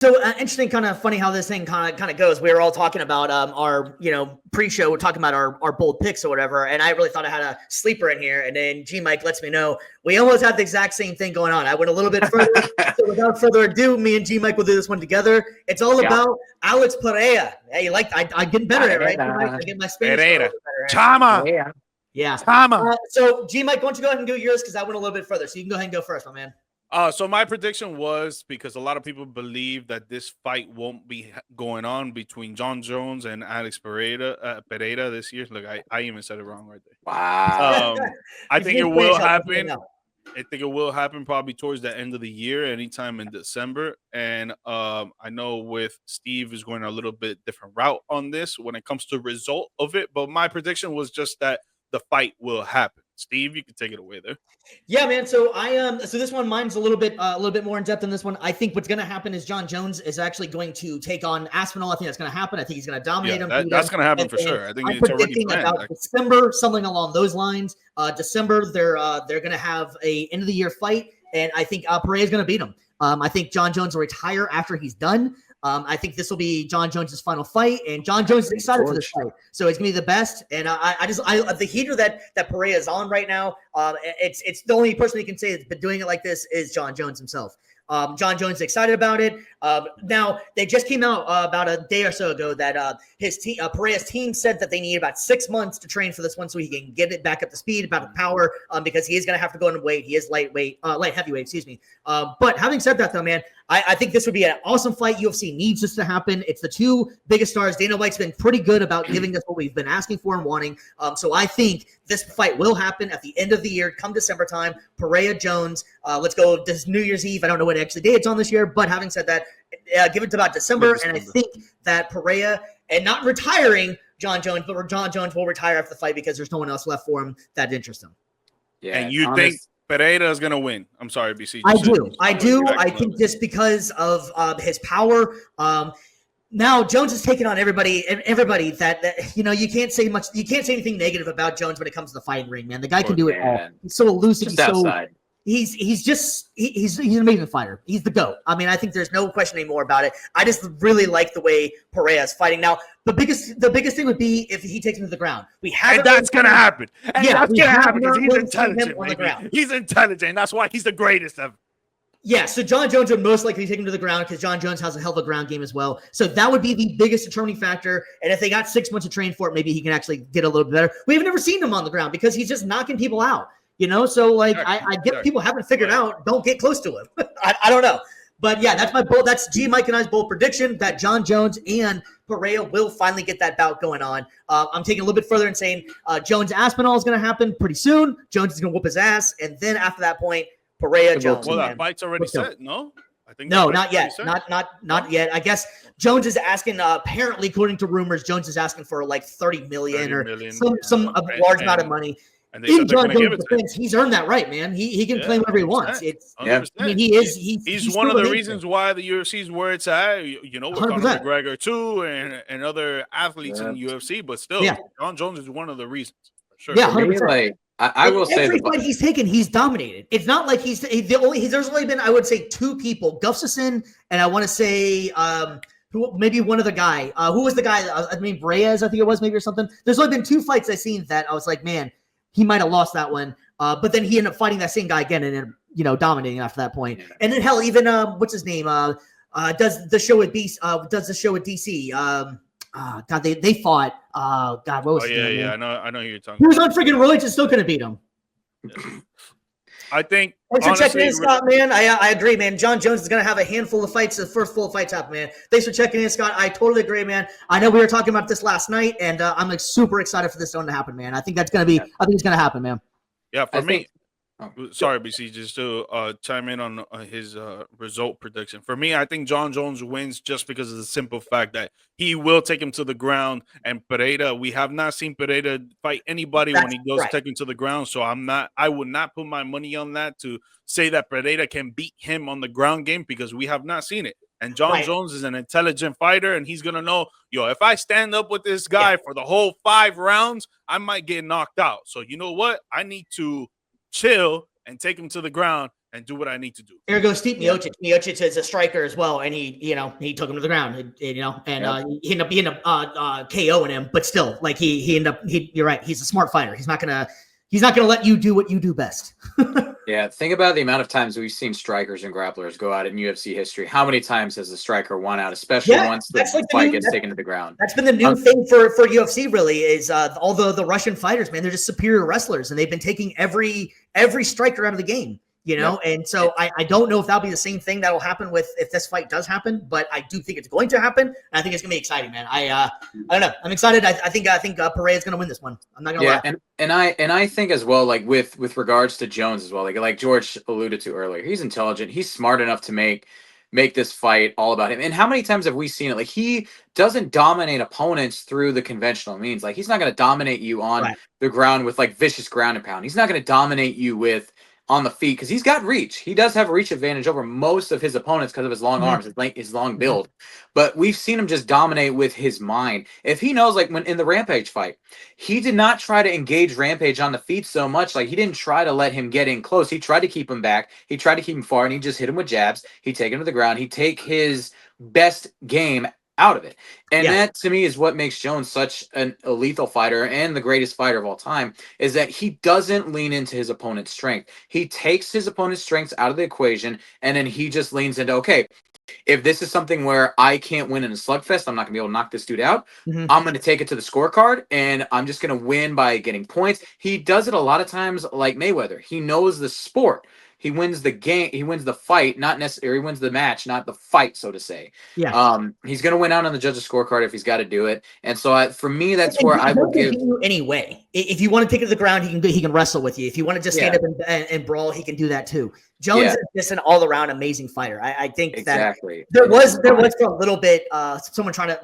So interesting, kind of funny how this thing kind of goes. We were all talking about our pre-show. We're talking about our bold picks or whatever, and I really thought I had a sleeper in here. And then GMike lets me know we almost have the exact same thing going on. I went a little bit further. So without further ado, me and GMike will do this one together. It's all about Alex Pereira. Hey, I get better at it, right? I get my Spanish Pereira. Chama. Yeah. Chama. So GMike, why don't you go ahead and do yours because I went a little bit further. So you can go ahead and go first, my man. So my prediction was, because a lot of people believe that this fight won't be going on between Jon Jones and Alex Pereira this year. Look, I even said it wrong right there. Wow. I think it will happen. I think it will happen probably towards the end of the year, anytime in December. And I know with Steve is going a little bit different route on this when it comes to result of it. But my prediction was just that the fight will happen. Steve, you can take it away there. Yeah, man. So so this one, mine's a little bit more in depth than this one. I think what's going to happen is Jon Jones is actually going to take on Aspinall. I think that's going to happen. I think he's going to dominate him. That's going to happen for sure. I think I'm it's already predicting about December, something along those lines. December, they're going to have a end of the year fight, and I think Pereira is going to beat him. I think Jon Jones will retire after he's done. I think this will be Jon Jones' final fight, and Jon Jones is excited for this fight, so it's gonna be the best. And I the heater that Pereira is on right now, it's the only person who can say that's been doing it like this is Jon Jones himself. Jon Jones is excited about it. Now they just came out about a day or so ago that his team, Pereira's team, said that they need about 6 months to train for this one, so he can get it back up to speed, about the power, because he is going to have to go into weight. He is light heavyweight, excuse me. But having said that, though, man, I think this would be an awesome fight. UFC needs this to happen. It's the two biggest stars. Dana White's been pretty good about giving us what we've been asking for and wanting. So I think this fight will happen at the end of the year, come December time. Pereira Jones. Let's go this New Year's Eve. I don't know what actually day it's on this year, but having said that, give it to about December. And I think that Pereira, and not retiring Jon Jones, but Jon Jones will retire after the fight because there's no one else left for him that interests him. Yeah, and you think Pereira is going to win? I'm sorry, BC. I do. I think just because of his power. Now Jones is taking on everybody that you can't say much. You can't say anything negative about Jones when it comes to the fighting ring, man. The guy can do it all. He's so elusive. He's an amazing fighter. He's the GOAT. I mean, I think there's no question anymore about it. I just really like the way Pereira is fighting. Now, the biggest thing would be if he takes him to the ground. That's going to happen. And that's going to happen because he's intelligent. He's intelligent. That's why he's the greatest ever. Yeah, so Jon Jones would most likely take him to the ground because Jon Jones has a hell of a ground game as well. So that would be the biggest determining factor. And if they got 6 months to train for it, maybe he can actually get a little bit better. We've never seen him on the ground because he's just knocking people out. So I get people haven't figured out, don't get close to him. I don't know. But yeah, that's GMike and I's bold prediction that Jon Jones and Pereira will finally get that bout going on. I'm taking a little bit further and saying Jones Aspinall is going to happen pretty soon. Jones is going to whoop his ass. And then after that point, Pereira Jones. Well, that fight's already set, no? I think not yet. Not yet. I guess Jones is asking, apparently, according to rumors, Jones is asking for like 30 million some large amount of money. And in Jon Jones' defense, he's earned that right, man. He can claim whatever he wants. I mean, he's one of the reasons why the UFC is where it's at. With Conor McGregor too, and other athletes in the UFC. But still, Jon Jones is one of the reasons. For sure. Yeah, 100%. I will say every fight he's taken, he's dominated. It's not like there's only been, I would say, two people, Gustafsson, and I want to say maybe one other guy. Who was the guy? Reyes, I think it was, maybe, or something. There's only been two fights I've seen that I was like, man, he might have lost that one. But then he ended up fighting that same guy again and then, dominating after that point. Yeah. And then hell, even what's his name? Does the show with DC? God, they fought. God, what was his name? Yeah, I know who you're talking. He was on freaking roids and still couldn't beat him. Yeah. I think. Thanks for checking in, Scott, man. I agree, man. Jon Jones is going to have a handful of fights, the first full fights up, man. Thanks for checking in, Scott. I totally agree, man. I know we were talking about this last night, and I'm like super excited for this one to happen, man. I think that's going to be. I think it's going to happen, man. Yeah, for me. Sorry, BC, just to chime in on his result prediction. For me, I think Jon Jones wins just because of the simple fact that he will take him to the ground. And Pereira, we have not seen Pereira fight anybody when he goes take him to the ground. So I would not put my money on that to say that Pereira can beat him on the ground game because we have not seen it. And Jon Jones is an intelligent fighter, and he's going to know, if I stand up with this guy for the whole 5 rounds, I might get knocked out. So you know what? I need to chill and take him to the ground and do what I need to do. Here goes Steve Miocic. Miocic is a striker as well, and he took him to the ground, and he ended up being a KOing him, but still, like you're right. He's a smart fighter. He's not gonna let you do what you do best. Yeah, think about the amount of times we've seen strikers and grapplers go out in UFC history. How many times has the striker won out, especially once the fight gets taken to the ground? That's been the new thing for UFC, really, is all the Russian fighters, man. They're just superior wrestlers, and they've been taking every striker out of the game. And so I don't know if that'll be the same thing that'll happen if this fight does happen, but I do think it's going to happen. And I think it's gonna be exciting, man. I don't know. I'm excited. I think Pereira is gonna win this one. I'm not gonna lie. And I think as well, like with regards to Jones as well, like George alluded to earlier, he's intelligent. He's smart enough to make this fight all about him. And how many times have we seen it? Like, he doesn't dominate opponents through the conventional means. Like, he's not going to dominate you on the ground with like vicious ground and pound. He's not going to dominate you with on the feet because he's got reach. He does have a reach advantage over most of his opponents because of his long arms, his long build. But we've seen him just dominate with his mind. If he knows, like when in the Rampage fight, he did not try to engage Rampage on the feet so much. Like, he didn't try to let him get in close. He tried to keep him back. He tried to keep him far, and he just hit him with jabs. He'd take him to the ground. He'd take his best game out of it. And that, to me, is what makes Jones such a lethal fighter and the greatest fighter of all time, is that he doesn't lean into his opponent's strength. He takes his opponent's strengths out of the equation, and then he just leans into, okay, if this is something where I can't win in a slugfest, I'm not going to be able to knock this dude out. I'm going to take it to the scorecard, and I'm just going to win by getting points. He does it a lot of times like Mayweather. He knows the sport. He wins the game. He wins the fight, not necessarily. He wins the match, not the fight, so to say. Yeah. He's going to win out on the judges' scorecard if he's got to do it. And so, for me, that's where I would give. Anyway, if you want to take it to the ground, he can wrestle with you. If you want to just stand up and brawl, he can do that too. Jones is just an all-around amazing fighter. I think that there was for a little bit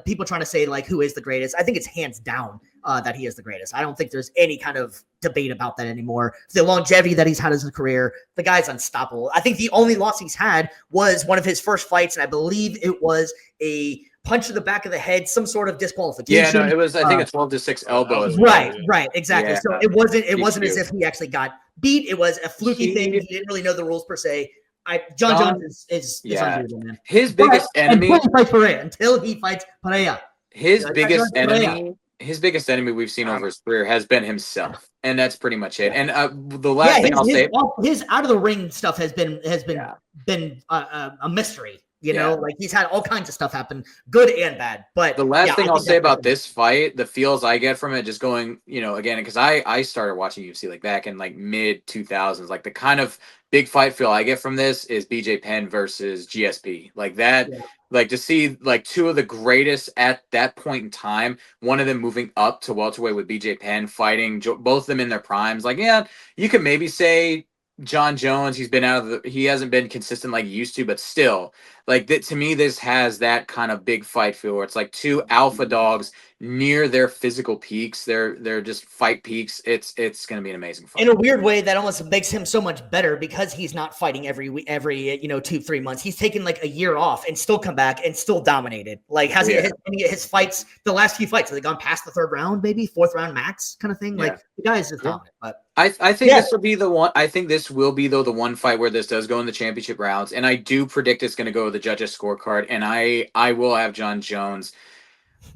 people trying to say like who is the greatest. I think it's hands down that he is the greatest. I don't think there's any kind of debate about that anymore. The longevity that he's had as a career, the guy's unstoppable. I think the only loss he's had was one of his first fights, and I believe it was a punch to the back of the head, some sort of disqualification. Yeah, no, it was, I think, a 12-6 elbow. Right, exactly. Yeah. So it wasn't as if he actually got beat. It was a fluky thing. He didn't really know the rules per se. John Jones is unbeatable, man. His biggest enemy until he fights Pereira. His biggest enemy we've seen over his career has been himself, and that's pretty much it. And the last thing I'll say, his out of the ring stuff has been a mystery. Like he's had all kinds of stuff happen, good and bad. But the last thing I'll say about this fight, the feels I get from it, just going, again, because I started watching UFC like back in like mid 2000s, like the kind of big fight feel I get from this is BJ Penn versus GSP, like that. Yeah. Like to see like two of the greatest at that point in time, one of them moving up to welterweight with BJ Penn fighting both of them in their primes. Like, yeah, you could maybe say John Jones, he hasn't been consistent like he used to, but still, like that, to me, this has that kind of big fight feel where it's like two alpha dogs near their physical peaks. They're just fight peaks. It's going to be an amazing fight. In a weird way, that almost makes him so much better because he's not fighting every 2-3 months. He's taken like a year off and still come back and still dominated. Like his fights, the last few fights, have they gone past the third round, maybe fourth round max kind of thing? Like the guy is just dominant. But I think this will be the one. I think this will be the one fight where this does go in the championship rounds, and I do predict it's going to go with the judges' scorecard. And I will have John Jones.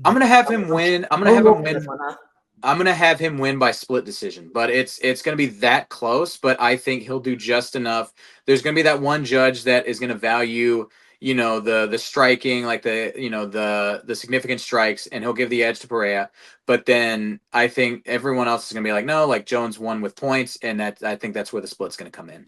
I'm going to have him win. I'm going to have him win by split decision, but it's going to be that close. But I think he'll do just enough. There's going to be that one judge that is going to value, the striking, like the significant strikes, and he'll give the edge to Pereira. But then I think everyone else is going to be like, no, like Jones won with points, and I think that's where the split's going to come in.